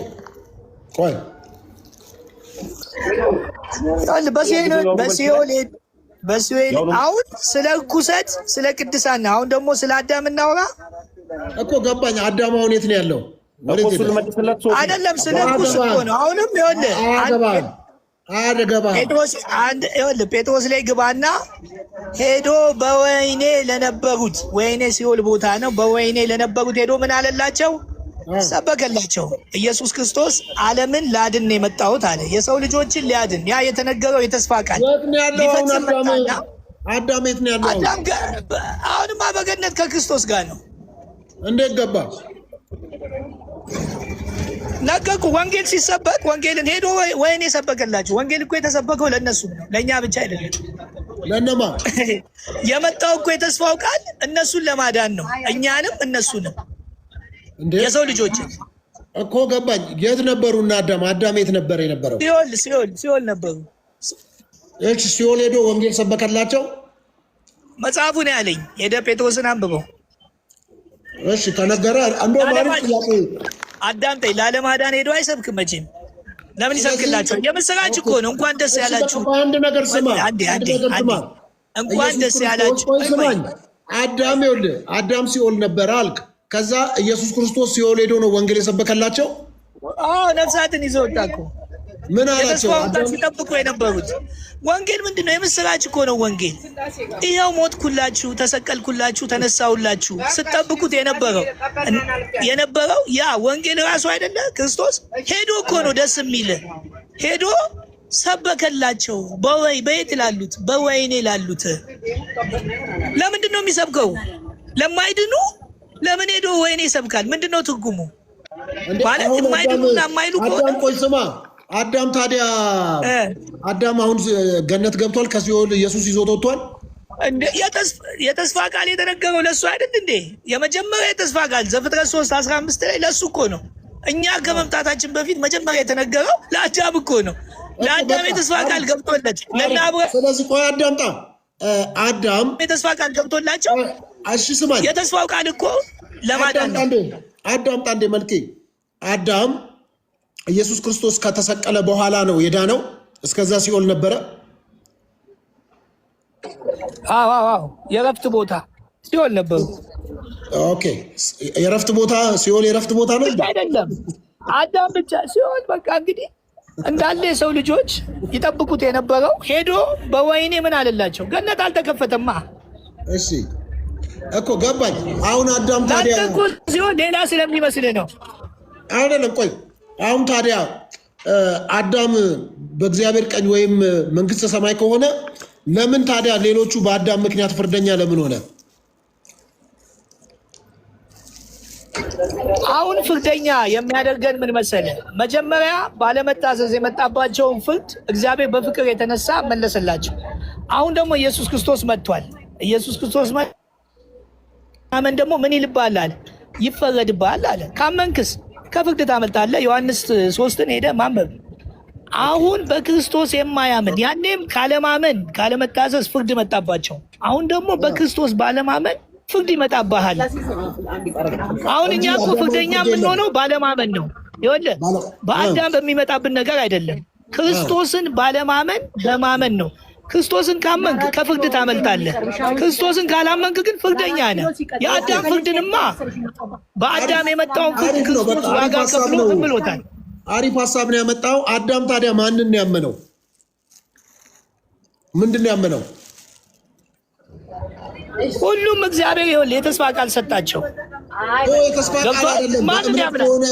በሲኦል አሁን ስለ ርኩሰት ስለ ቅድሳና አሁን ደግሞ ስለ አዳም እናውራ እኮ። ገባኝ። አዳም አሁን የት ነው ያለው? አይደለም ስለ ርኩስ እኮ ነው። አሁንም ጴጥሮስ ላይ ግባና ሄዶ በወይኔ ለነበሩት፣ ወይኔ ሲኦል ቦታ ነው። በወይኔ ለነበሩት ሄዶ ምን አለላቸው? ሰበከላቸው። ኢየሱስ ክርስቶስ ዓለምን ላድን ነው የመጣሁት አለ። የሰው ልጆችን ሊያድን፣ ያ የተነገረው የተስፋ ቃል አዳም የት ነው ያለው? አሁንማ በገነት ከክርስቶስ ጋር ነው። እንዴት ገባ? ነገርኩ። ወንጌል ሲሰበክ ወንጌልን ሄዶ ወይኔ ሰበከላቸው። ወንጌል እኮ የተሰበከው ለእነሱ ነው፣ ለእኛ ብቻ አይደለም። ለእነማ የመጣው እኮ የተስፋው ቃል እነሱን ለማዳን ነው፣ እኛንም እነሱንም የሰው ልጆችን እኮ። ገባኝ። የት ነበሩ እና አዳም የት ነበር የነበረው? ሲኦል ነበሩ። እሺ፣ ሲኦል ሄዶ ወንጌል ሰበከላቸው። መጽሐፉ ነው ያለኝ። ሄደ ጴጥሮስን አንብበው። እሺ፣ ተነገረ። አዳምጠኝ። ላለማዳን ሄዶ አይሰብክም መቼም። ለምን ይሰብክላቸው? የምስራች እኮ ነው። እንኳን ደስ ያላችሁ። አንድ ነገር ስማ፣ እንኳን ደስ ያላችሁ። አዳም ሲኦል ነበረ አልክ። ከዛ ኢየሱስ ክርስቶስ ሲኦል ሄዶ ነው ወንጌል የሰበከላቸው። ነፍሳትን ይዘው ወጣ እኮ። ምን አላቸው? ሲጠብቁ የነበሩት ወንጌል ምንድን ነው? የምስራች እኮ ነው ወንጌል። ይኸው ሞትኩላችሁ፣ ተሰቀልኩላችሁ፣ ተነሳሁላችሁ ስጠብቁት የነበረው ያ ወንጌል ራሱ አይደለ? ክርስቶስ ሄዶ እኮ ነው ደስ የሚል ሄዶ ሰበከላቸው። በየት ላሉት? በወይኔ ላሉት። ለምንድን ነው የሚሰብከው? ለማይድኑ ለምን ሄዶ ወይኔ ይሰብካል? ምንድን ነው ትርጉሙ? ማለት የማይድኑና የማይሉ ከሆነ ቆይ ስማ፣ አዳም ታዲያ አዳም አሁን ገነት ገብቷል? ከሲኦል ኢየሱስ ይዞት ወጥቷል? የተስፋ ቃል የተነገረው ለእሱ አይደል እንዴ? የመጀመሪያ የተስፋ ቃል ዘፍጥረት 3:15 ላይ ለእሱ እኮ ነው። እኛ ከመምጣታችን በፊት መጀመሪያ የተነገረው ለአዳም እኮ ነው። ለአዳም የተስፋ ቃል ገብቶለት ስለዚህ ቆይ አዳምጣ። አዳም የተስፋ ቃል ገብቶላቸው እሺ ስማኝ፣ የተስፋው ቃል እኮ ለማዳን ነው። አዳምጣ እንዴ መልኬ። አዳም ኢየሱስ ክርስቶስ ከተሰቀለ በኋላ ነው የዳነው። እስከዛ ሲኦል ነበረ። አዎ፣ የረፍት ቦታ ሲኦል ነበሩ። ኦኬ፣ የረፍት ቦታ ሲኦል የረፍት ቦታ ነው አይደለም። አዳም ብቻ ሲኦል በቃ እንግዲህ እንዳለ የሰው ልጆች ይጠብቁት የነበረው ሄዶ በወይኔ ምን አለላቸው? ገነት አልተከፈተማ። እሺ እኮ ገባኝ። አሁን አዳም ታዲያ ሲሆን ሌላ ስለሚመስል ነው አይደለም። ቆይ አሁን ታዲያ አዳም በእግዚአብሔር ቀኝ ወይም መንግስተ ሰማይ ከሆነ ለምን ታዲያ ሌሎቹ በአዳም ምክንያት ፍርደኛ ለምን ሆነ? አሁን ፍርደኛ የሚያደርገን ምን መሰለ? መጀመሪያ ባለመታዘዝ የመጣባቸውን ፍርድ እግዚአብሔር በፍቅር የተነሳ መለሰላቸው። አሁን ደግሞ ኢየሱስ ክርስቶስ መጥቷል። ኢየሱስ ክርስቶስ አመን ደግሞ ምን ይልብሃል አለ? ይፈረድብሃል አለ። ካመንክስ ከፍርድ ታመልጣለህ። ዮሐንስ 3ን ሄደህ ማንበብ። አሁን በክርስቶስ የማያምን ያኔም ካለማመን ካለመታዘዝ ፍርድ መጣባቸው። አሁን ደግሞ በክርስቶስ ባለማመን ፍርድ ይመጣብሃል። አሁን እኛ እኮ ፍርደኛ የምንሆነው ባለማመን ነው። ይኸውልህ በአዳም በሚመጣብን ነገር አይደለም። ክርስቶስን ባለማመን በማመን ነው። ክርስቶስን ካመንክ ከፍርድ ታመልጣለህ። ክርስቶስን ካላመንክ ግን ፍርደኛ ነህ። የአዳም ፍርድንማ በአዳም የመጣውን ፍርድ ክርስቶስ ዋጋ ከፍሎ ብሎታል። አሪፍ ሀሳብ ነው ያመጣው። አዳም ታዲያ ማንን ያመነው? ምንድን ነው ያመነው? ሁሉም እግዚአብሔር ይኸውልህ የተስፋ ቃል ሰጣቸው። የተስፋ ቃል አይደለም። በእምነት ሆነ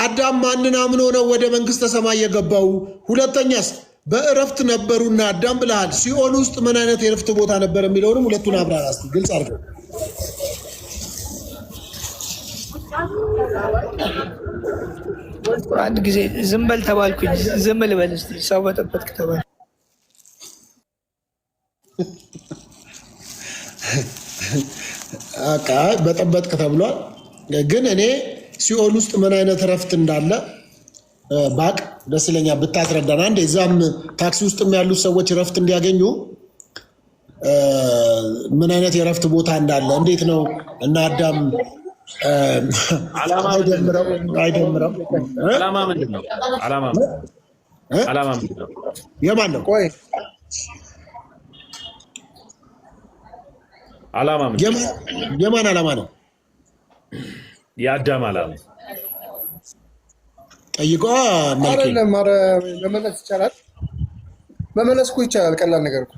አዳም ማንን አምኖ ነው ወደ መንግስተ ሰማይ የገባው? ሁለተኛስ በእረፍት ነበሩና አዳም ብለሃል። ሲኦል ውስጥ ምን አይነት የእረፍት ቦታ ነበር የሚለውንም ሁለቱን አብራራ እስኪ ግልጽ አድርገው። አንድ ጊዜ ዝም በል ተባልኩኝ። ዝም ልበል እስኪ ሰው በጠበጥክ ተባል። በጠበጥክ ተብሏል። ግን እኔ ሲኦል ውስጥ ምን አይነት እረፍት እንዳለ ባቅ ደስ ይለኛል ብታስረዳን። አንዴ እዛም ታክሲ ውስጥም ያሉት ሰዎች እረፍት እንዲያገኙ ምን አይነት የእረፍት ቦታ እንዳለ እንዴት ነው እና አዳም አይደምረው? ዓላማ ምንድን ነው? ዓላማ ምንድን ነው? የማን ነው? ቆይ ዓላማ ምንድን ነው? የማን ዓላማ ነው? የአዳም ዓላማ ጠይቋ አይደለም። ኧረ መመለስ ይቻላል። መመለስ እኮ ይቻላል። ቀላል ነገር እኮ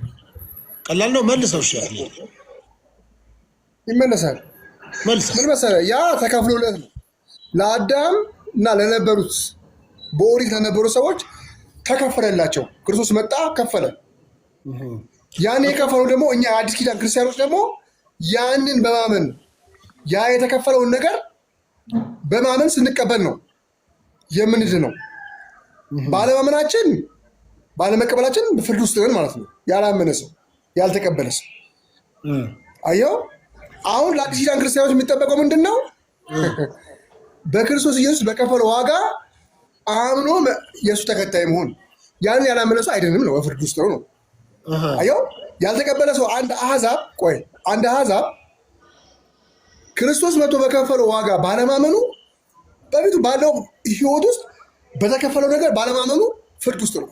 ቀላል ነው። መልሰው ይሻላል። ይመለሳል። ምን መሰለህ? ያ ተከፍሎለት ነው ለአዳም እና ለነበሩት በኦሪት ለነበሩ ሰዎች ተከፈለላቸው። ክርስቶስ መጣ ከፈለ። ያን የከፈለው ደግሞ እኛ የአዲስ ኪዳን ክርስቲያኖች ደግሞ ያንን በማመን ያ የተከፈለውን ነገር በማመን ስንቀበል ነው የምንድን ነው። ባለማመናችን ባለመቀበላችን ፍርድ ውስጥ ነን ማለት ነው። ያላመነ ሰው ያልተቀበለ ሰው አየው። አሁን ለአዲስ ኪዳን ክርስቲያኖች የሚጠበቀው ምንድን ነው? በክርስቶስ ኢየሱስ በከፈለው ዋጋ አምኖ የእሱ ተከታይ መሆን። ያንን ያላመነ ሰው አይደለም ነው፣ በፍርድ ውስጥ ነው። አየው። ያልተቀበለ ሰው አንድ አሕዛብ ክርስቶስ መጥቶ በከፈለው ዋጋ ባለማመኑ በፊቱ ባለው ህይወት ውስጥ በተከፈለው ነገር ባለማመኑ ፍርድ ውስጥ ነው።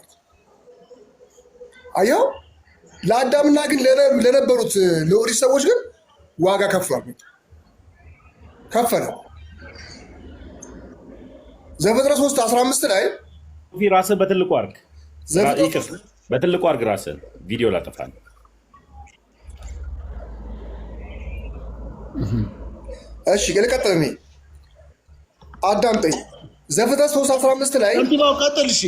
አየው። ለአዳምና ግን ለነበሩት ለኦሪት ሰዎች ግን ዋጋ ከፍሏል። ከፈለ። ዘፍጥረት 3:15 ላይ ራስን በትልቁ አድርግ፣ በትልቁ አድርግ ራስን። ቪዲዮ ላጠፋ ነው። እሺ ልቀጥል። እኔ አዳምጠኝ። ዘፍጥረት 3:15 ላይ ቀጥል። እሺ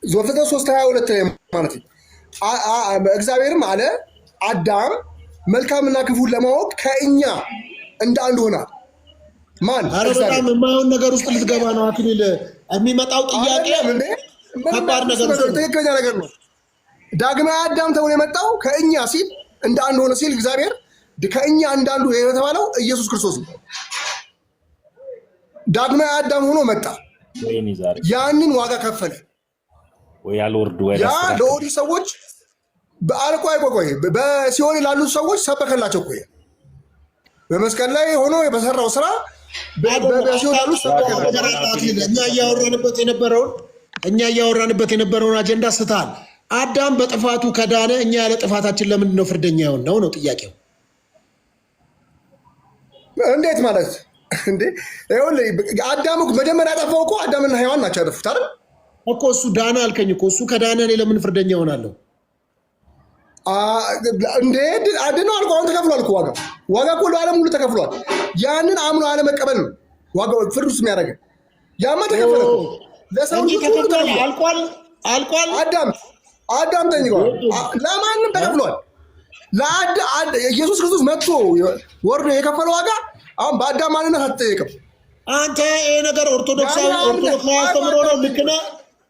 ዘፍጥረት 3:22 ላይ ማለት እግዚአብሔርም አለ አዳም መልካምና ክፉን ለማወቅ ከእኛ እንደ አንድ ሆናል። ማን? ኧረ በጣም የማይሆን ነገር ውስጥ ልትገባ ነው አክሊል። የሚመጣው ጥያቄ ከባድ ነገር ነው። ትክክለኛ ነገር ነው። ዳግማዊ አዳም ተብሎ የመጣው ከእኛ ሲል እንደ አንድ ሆነ ሲል እግዚአብሔር ከእኛ እንዳንዱ የተባለው ኢየሱስ ክርስቶስ ነው። ዳግማዊ አዳም ሆኖ መጣ። ያንን ዋጋ ከፈለ። ያ ለኦሪት ሰዎች ቆይ በሲኦል ላሉት ሰዎች ሰበከላቸው። ቆይ በመስቀል ላይ ሆኖ በሰራው ስራ በሲኦል ላሉት ሰበከላቸው። እኛ እያወራንበት የነበረውን አጀንዳ ስተሃል። አዳም በጥፋቱ ከዳነ እኛ ያለ ጥፋታችን ለምንድን ነው ፍርደኛ የሆን ነው ጥያቄው። እንዴት ማለት እንዴ? አዳም መጀመሪያ ያጠፋው እኮ አዳምና ሔዋን ናቸው ያጠፉት አይደል እኮ። እሱ ዳነ አልከኝ እኮ። እሱ ከዳነ እኔ ለምን ፍርደኛ ሆናለሁ እንዴ? አድነው አልኩ። አሁን ተከፍሏል እኮ ዋጋ እኮ ለዓለም ሁሉ ተከፍሏል። ያንን አምኖ አለመቀበል ነው ዋጋ ፍርድ ውስጥ የሚያደርገን። ያማ ተከፈለ ለሰው አልቋል። አዳም ጠይቀዋል። ለማንም ተከፍሏል። ኢየሱስ ክርስቶስ መጥቶ ወርዶ የከፈለው ዋጋ አሁን በአዳም ማንነት አትጠየቅም። አንተ ይሄ ነገር ኦርቶዶክስ አስተምሮ ነው። ልክ ነህ።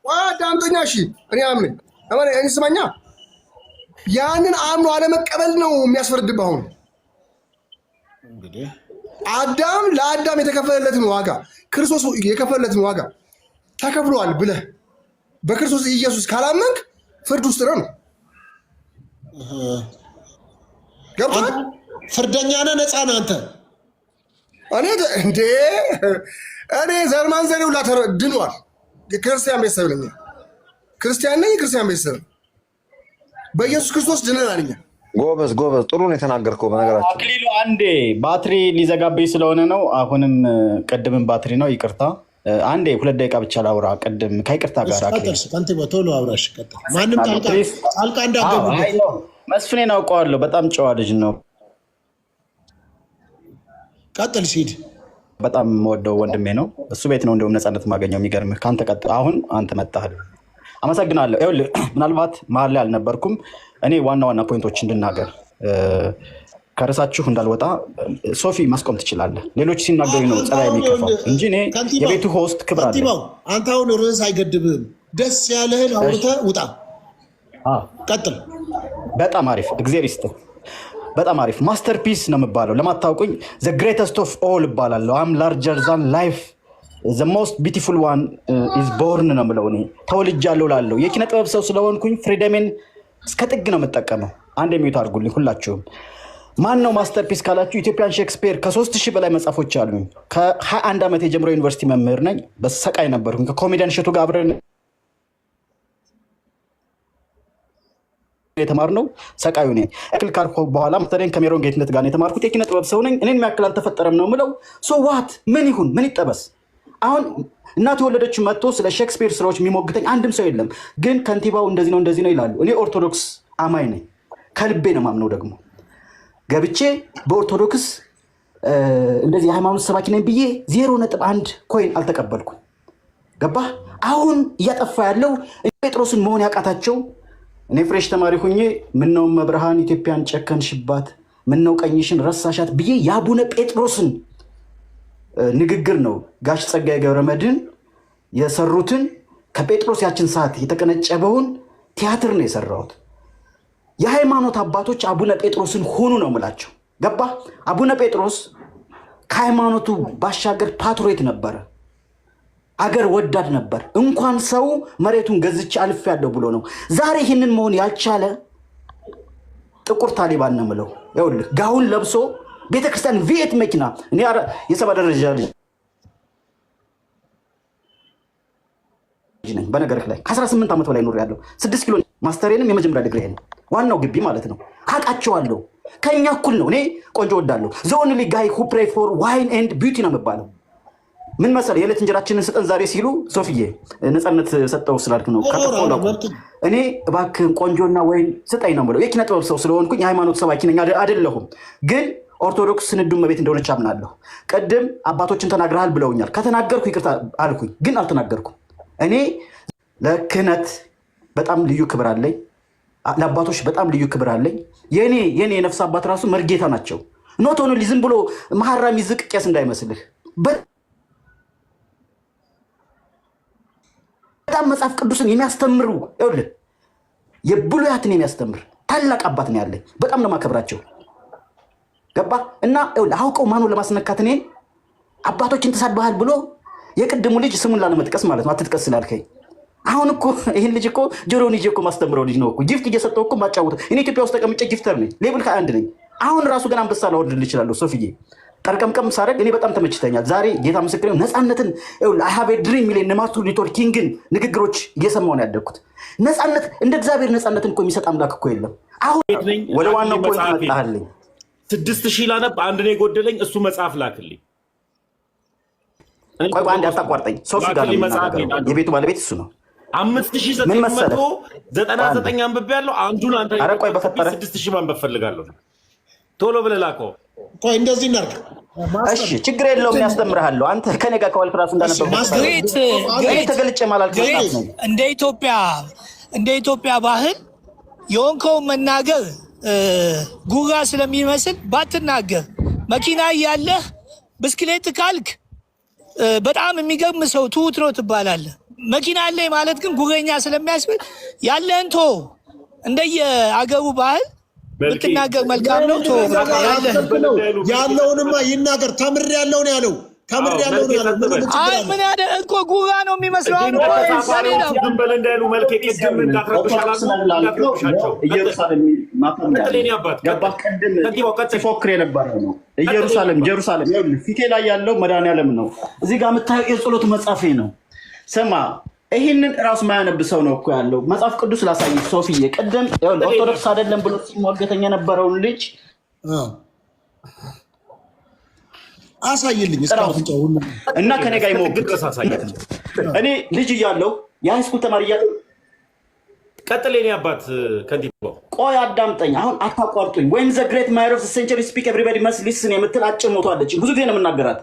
አዳምጠኛ። እሺ እኔ አምነኝ እኔ ስማኛ። ያንን አምኖ አለመቀበል ነው የሚያስፈርድብህ። አሁን አዳም ለአዳም የተከፈለለትን ዋጋ ክርስቶስ የከፈለለትን ዋጋ ተከፍሏል ብለህ በክርስቶስ ኢየሱስ ካላመንክ ፍርድ ውስጥ ነው። ገብቶሃል? ፍርደኛ ነህ፣ ነፃ ነህ አንተ። እኔ ዘር ማንዘሬ ሁላ ድኗል። ክርስቲያን ቤተሰብ ነኝ፣ ክርስቲያን ነኝ፣ ክርስቲያን ቤተሰብ በኢየሱስ ክርስቶስ ድነናል እኛ። ጎበዝ ጎበዝ፣ ጥሩ ነው የተናገርከው። በነገራችን አክሊሉ አንዴ ባትሪ ሊዘጋብኝ ስለሆነ ነው። አሁንም ቅድምን ባትሪ ነው፣ ይቅርታ። አንዴ 2 ደቂቃ ብቻ ላውራ። ቅድም ከይቅርታ ጋር ከንቲባ ቶሎ አውራሽ። ቀጥል። ማንም ጣልቃ እንዳትገቡበት። መስፍኔን አውቀዋለሁ፣ በጣም ጨዋ ልጅ ነው። ቀጥል ሲድ። በጣም የምወደው ወንድሜ ነው። እሱ ቤት ነው እንደውም ነፃነት የማገኘው። የሚገርምህ ከአንተ ቀጥል። አሁን አንተ መጣህ። አመሰግናለሁ። ይኸውልህ ምናልባት መሀል ላይ አልነበርኩም። እኔ ዋና ዋና ፖይንቶች እንድናገር ከርዕሳችሁ እንዳልወጣ ሶፊ ማስቆም ትችላለህ። ሌሎች ሲናገሩ ነው ጸባይ የሚከፋው እንጂ እኔ የቤቱ ሆስት ክብር አለ። አንተ አሁን ርዕስ አይገድብህም። ደስ ያለህን አውርተህ ውጣ። ቀጥል። በጣም አሪፍ፣ እግዚአብሔር ይስጥህ። በጣም አሪፍ ማስተርፒስ ነው የምባለው። ለማታውቁኝ ዘ ግሬተስት ኦፍ ኦል እባላለሁ። አም ላርጀር ዛን ላይፍ ዘ ሞስት ቢዩቲፉል ዋን ኢዝ ቦርን ነው የምለው። እኔ ተወልጃለሁ እላለሁ። የኪነ ጥበብ ሰው ስለሆንኩኝ ፍሪደሜን እስከ ጥግ ነው የምጠቀመው። አንድ የሚዩት አድርጉልኝ ሁላችሁም። ማን ነው ማስተርፒስ ካላችሁ ኢትዮጵያን ሼክስፒር ከ3000 በላይ መጽሐፎች አሉኝ። ከ21 ዓመት የጀምሮ ዩኒቨርሲቲ መምህር ነኝ። በሰቃይ ነበርኩኝ። ከኮሜዲያን እሸቱ ጋር አብረን የተማርነው ሰቃዩ ነኝ። ክል ካልኩ በኋላ ማስተሬን ከሜሮን ጌትነት ጋር የተማርኩት የኪነ ጥበብ ሰው ነኝ። እኔን የሚያክል አልተፈጠረም ነው የምለው። ሶ ዋት ምን ይሁን ምን ይጠበስ። አሁን እናት የወለደችው መጥቶ ስለ ሼክስፒር ስራዎች የሚሞግተኝ አንድም ሰው የለም። ግን ከንቲባው እንደዚህ ነው ይላሉ። እኔ ኦርቶዶክስ አማኝ ነኝ፣ ከልቤ ነው ማምነው። ደግሞ ገብቼ በኦርቶዶክስ እንደዚህ የሃይማኖት ሰባኪ ነኝ ብዬ 0.1 ኮይን አልተቀበልኩም። ገባህ? አሁን እያጠፋ ያለው ጴጥሮስን መሆን ያቃታቸው እኔ ፍሬሽ ተማሪ ሁኜ ምነው መብርሃን ኢትዮጵያን ጨከንሽባት፣ ምነው ቀኝሽን ረሳሻት ብዬ የአቡነ ጴጥሮስን ንግግር ነው ጋሽ ጸጋዬ ገብረመድህን የሰሩትን ከጴጥሮስ ያችን ሰዓት የተቀነጨበውን ቲያትር ነው የሰራሁት። የሃይማኖት አባቶች አቡነ ጴጥሮስን ሆኑ ነው የምላቸው። ገባ? አቡነ ጴጥሮስ ከሃይማኖቱ ባሻገር ፓትሮት ነበረ፣ አገር ወዳድ ነበር። እንኳን ሰው መሬቱን ገዝቼ አልፍ ያለው ብሎ ነው። ዛሬ ይህንን መሆን ያልቻለ ጥቁር ታሊባን ነው የምለው። ይኸውልህ ጋውን ለብሶ ቤተክርስቲያን ቪኤት መኪና እኔ የ7 ደረጃ ልጅ ነኝ። በነገርህ ላይ ከ18 ዓመት በላይ ኖር ያለው 6 ኪሎ ማስተሬንም የመጀመሪያ ዲግሪ ነው ዋናው ግቢ ማለት ነው። አውቃቸዋለሁ። ከኛ እኩል ነው። እኔ ቆንጆ ወዳለሁ። ዘ ኦንሊ ጋይ ሁ ፕሬይ ፎር ዋይን ኤንድ ቢዩቲ ነው የምባለው። ምን መሰለህ የዕለት እንጀራችንን ስጠን ዛሬ ሲሉ ሶፊዬ ነፃነት ሰጠው ስላልክ ነው። እኔ እባክህን ቆንጆና ወይን ስጠኝ ነው የምለው። የኪነ ጥበብ ሰው ስለሆንኩኝ የሃይማኖት ሰባኪ ነኝ አይደለሁም። ግን ኦርቶዶክስ ስንዱ መቤት እንደሆነች አምናለሁ። ቅድም አባቶችን ተናግረሃል ብለውኛል። ከተናገርኩ ይቅርታ አልኩኝ፣ ግን አልተናገርኩም። እኔ ለክህነት በጣም ልዩ ክብር አለኝ። ለአባቶች በጣም ልዩ ክብር አለኝ። የኔ የነፍስ አባት ራሱ መርጌታ ናቸው። ኖት ኦንሊ ዝም ብሎ መሐራ የሚዝቅ ቄስ እንዳይመስልህ። በጣም መጽሐፍ ቅዱስን የሚያስተምሩ ይኸውልህ የብሉያትን የሚያስተምር ታላቅ አባት ነው ያለኝ። በጣም ነው ማከብራቸው። ገባ? እና አውቀው ማኑን ለማስነካት እኔን አባቶችን ተሳድበሃል ብሎ የቅድሙ ልጅ ስሙን ላለመጥቀስ ማለት ነው አትጥቀስ ስላልከኝ አሁን እኮ ይህን ልጅ እኮ ጆሮውን ይዤ እኮ ማስተምረው ልጅ ነው እኮ ጊፍት እየሰጠው እኮ ማጫወተው። እኔ ኢትዮጵያ ውስጥ ተቀምጬ ጊፍተር ነኝ፣ ሌብል 21 ነኝ። አሁን ራሱ ገና አንበሳ ላወርድልህ እችላለሁ። ሶፊዬ ጠርቀምቀም ሳደርግ እኔ በጣም ተመችተኛል። ዛሬ ጌታ ምስክር ነው። ነፃነትን አይ ሃቭ ኤ ድሪም የሚል ማርቲን ሉተር ኪንግን ንግግሮች እየሰማሁ ነው ያደግኩት። ነፃነት እንደ እግዚአብሔር ነፃነትን እኮ የሚሰጥ አምላክ እኮ የለም። አሁን ወደ ዋናው ፖይንት መጣህልኝ። 6000 ላነብ አንድ ነው የጎደለኝ፣ እሱ መጽሐፍ ላክልኝ። ቆይ አንድ አታቋርጠኝ። ሶፊ ጋር ነው የቤቱ ባለቤት እሱ ነው። 5999 አንብቤ ያለው አንዱን አንተ ኧረ ቆይ በፈጠረ 6000 ማንበብ ፈልጋለሁ። ቶሎ ብለህ ላከው። ቆይ እንደዚህ እናድርግ። እሺ ችግር የለውም ያስተምርሃለሁ። አንተ ከኔ ጋር ከዋልክ ራሱ እንዳነበብኩ ተገልጬ ማላልክ ነው። እንደ ኢትዮጵያ ባህል የሆንከውን መናገር ጉራ ስለሚመስል ባትናገር። መኪና እያለህ ብስክሌት ካልክ በጣም የሚገርም ሰው ትሁት ነው ትባላለህ። መኪና አለኝ ማለት ግን ጉረኛ ስለሚያስብል ያለህን ቶ እንደየ አገሩ ባህል ብትናገር መልካም ነው። ያለውንማ ይናገር። ተምር ያለው ነው ያለው። ተምር ያለው ነው ያለው። አይ ምን ያደ እኮ ጉራ ነው የሚመስለው። አሁን በል እንዳይሉ መልክ ቅድም እንዳትረብሻቸው ኢየሩሳሌም ሲፎክር የነበረው ነው። ኢየሩሳሌም ጀሩሳሌም ፊቴ ላይ ያለው መድኃኒዓለም ነው። እዚህ ጋር የምታየው የጸሎት መጽሐፌ ነው። ስማ ይህንን ራሱ ማያነብ ሰው ነው እኮ ያለው። መጽሐፍ ቅዱስ ላሳይ ሶፊዬ። ቅድም ኦርቶዶክስ አይደለም ብሎ ሲሟገተኛ የነበረውን ልጅ አሳይልኝ እና ከኔ ጋር ይሞግት። እኔ ልጅ እያለሁ የሃይስኩል ተማሪ እያለሁ ቀጥል። የኔ አባት ከንቲባው ቆይ አዳምጠኝ፣ አሁን አታቋርጡኝ። ወይም ዘ ግሬት ማየር ኦፍ ሴንቸሪ ስፒክ ኤቭሪባዲ መስት ሊስን የምትል አጭር ኖት አለች። ብዙ ጊዜ ነው የምናገራት።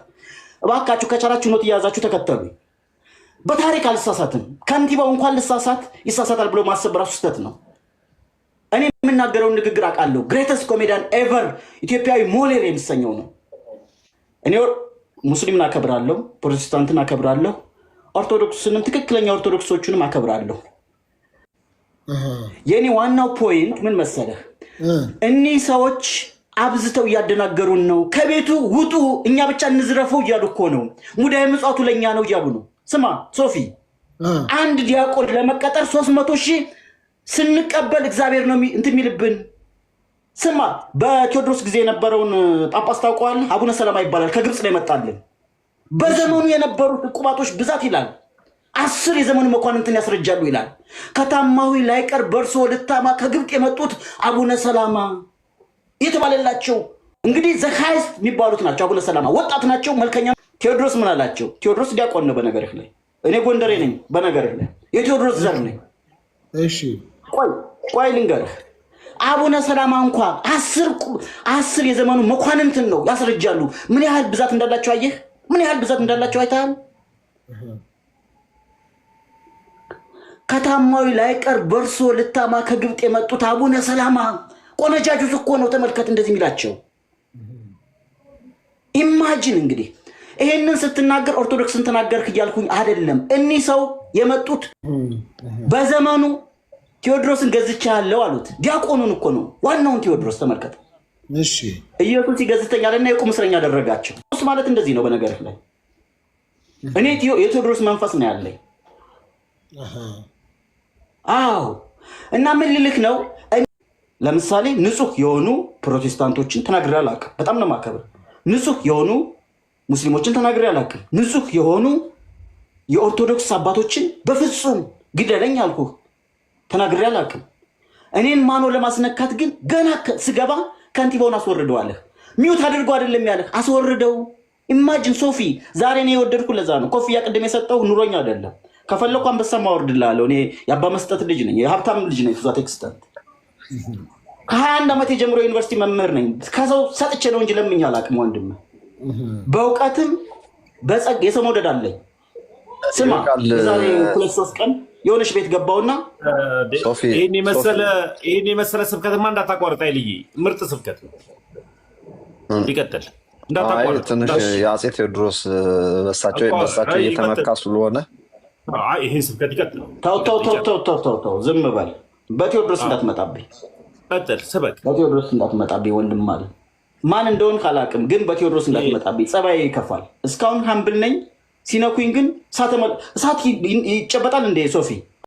እባካችሁ ከቻላችሁ ኖት እያያዛችሁ ተከተሉ። በታሪክ አልሳሳትም። ከንቲባው እንኳን ልሳሳት ይሳሳታል ብሎ ማሰብ ራሱ ስህተት ነው። እኔ የምናገረውን ንግግር አውቃለሁ። ግሬተስት ኮሜዲያን ኤቨር ኢትዮጵያዊ ሞሌር የሚሰኘው ነው። እኔ ሙስሊምን አከብራለሁ፣ ፕሮቴስታንትን አከብራለሁ፣ ኦርቶዶክስንም ትክክለኛ ኦርቶዶክሶቹንም አከብራለሁ። የኔ ዋናው ፖይንት ምን መሰለህ? እኒህ ሰዎች አብዝተው እያደናገሩን ነው። ከቤቱ ውጡ፣ እኛ ብቻ እንዝረፈው እያሉ እኮ ነው። ሙዳየ ምጽዋቱ ለእኛ ነው እያሉ ነው። ስማ ሶፊ፣ አንድ ዲያቆን ለመቀጠር 300,000 ስንቀበል እግዚአብሔር ነው እንትን የሚልብን። ስማ በቴዎድሮስ ጊዜ የነበረውን ጳጳስ ታውቀዋለህ? አቡነ ሰላማ ይባላል። ከግብፅ ነው የመጣልን። በዘመኑ የነበሩት ዕቁባቶች ብዛት ይላል 10 የዘመኑ መኳንንትን ያስረጃሉ ይላል። ከታማዊ ላይቀር በእርሶ ልታማ ከግብፅ የመጡት አቡነ ሰላማ የተባለላቸው እንግዲህ ዘካይስት የሚባሉት ናቸው። አቡነ ሰላማ ወጣት ናቸው፣ መልከኛ። ቴዎድሮስ ምን አላቸው? ቴዎድሮስ ዲያቆን ነው በነገርህ ላይ። እኔ ጎንደሬ ነኝ በነገርህ ላይ፣ የቴዎድሮስ ዘር ነኝ። እሺ ቆይ ልንገርህ፣ አቡነ ሰላማ እንኳ 10 የዘመኑ መኳንንትን ነው ያስረጃሉ። ምን ያህል ብዛት እንዳላቸው አየህ? ምን ያህል ብዛት እንዳላቸው አይተሃል? ከታማዊ ላይቀር በእርሶ ልታማ ከግብፅ የመጡት አቡነ ሰላማ ቆነጃጁት እኮ ነው። ተመልከት እንደዚህ የሚላቸው። ኢማጂን እንግዲህ ይሄንን ስትናገር ኦርቶዶክስን ተናገርክ እያልኩኝ አይደለም። እኒህ ሰው የመጡት በዘመኑ ቴዎድሮስን ገዝቻለሁ አሉት። ዲያቆኑን እኮ ነው፣ ዋናውን ቴዎድሮስ ተመልከት። እሺ ኢየሱስ ይገዝተኛልና የቁም እስረኛ አደረጋቸው። እሱ ማለት እንደዚህ ነው በነገርህ ላይ። እኔ የቴዎድሮስ መንፈስ ነው ያለኝ። አዎ። እና ምን ልልክ ነው? ለምሳሌ ንጹህ የሆኑ ፕሮቴስታንቶችን ተናግሬ አላውቅም። በጣም ነው የማከብር። ንጹህ የሆኑ ሙስሊሞችን ተናግሬ አላውቅም። ንጹህ የሆኑ የኦርቶዶክስ አባቶችን በፍጹም ግደለኝ አልኩህ ተናግሬ አላውቅም። እኔን ማኖ ለማስነካት ግን ገና ስገባ ከንቲባውን አስወርደዋለህ። ሚዩት አድርጎ አይደለም ያለህ፣ አስወርደው። ኢማጂን ሶፊ፣ ዛሬ እኔ የወደድኩ ለዛ ነው። ኮፍያ ቅድም የሰጠው ኑሮኛ አይደለም። ከፈለኩ አንበሳ ማወርድልሃለሁ። እኔ የአባ መስጠት ልጅ ነኝ፣ የሀብታም ልጅ ነኝ። ቱዛ ቴክስተንት ከ21 ዓመት የጀምሮ ዩኒቨርሲቲ መምህር ነኝ። ከሰው ሰጥቼ ነው እንጂ ለምኜ አላውቅም። ወንድም በእውቀትም የሰው መውደድ አለኝ። ስማ ዛሬ 2-3 ቀን የሆነች ቤት ገባውና ይህን የመሰለ ስብከትማ እንዳታቋርጥ አይልዬ፣ ምርጥ ስብከት ነው። ይቀጥል እንዳታቋርጥ። ትንሽ የአፄ ቴዎድሮስ በሳቸው እየተመካ ስለሆነ ይህን ስብከት ይቀጥል። ተው ዝም በል። በቴዎድሮስ እንዳትመጣብኝ፣ ስበክ። በቴዎድሮስ እንዳትመጣብኝ ወንድም ማለት ማን እንደሆን ካላቅም፣ ግን በቴዎድሮስ እንዳትመጣብኝ። ጸባይ ይከፋል። እስካሁን ሀምብል ነኝ። ሲነኩኝ ግን እሳት ይጨበጣል እንደ ሶፊ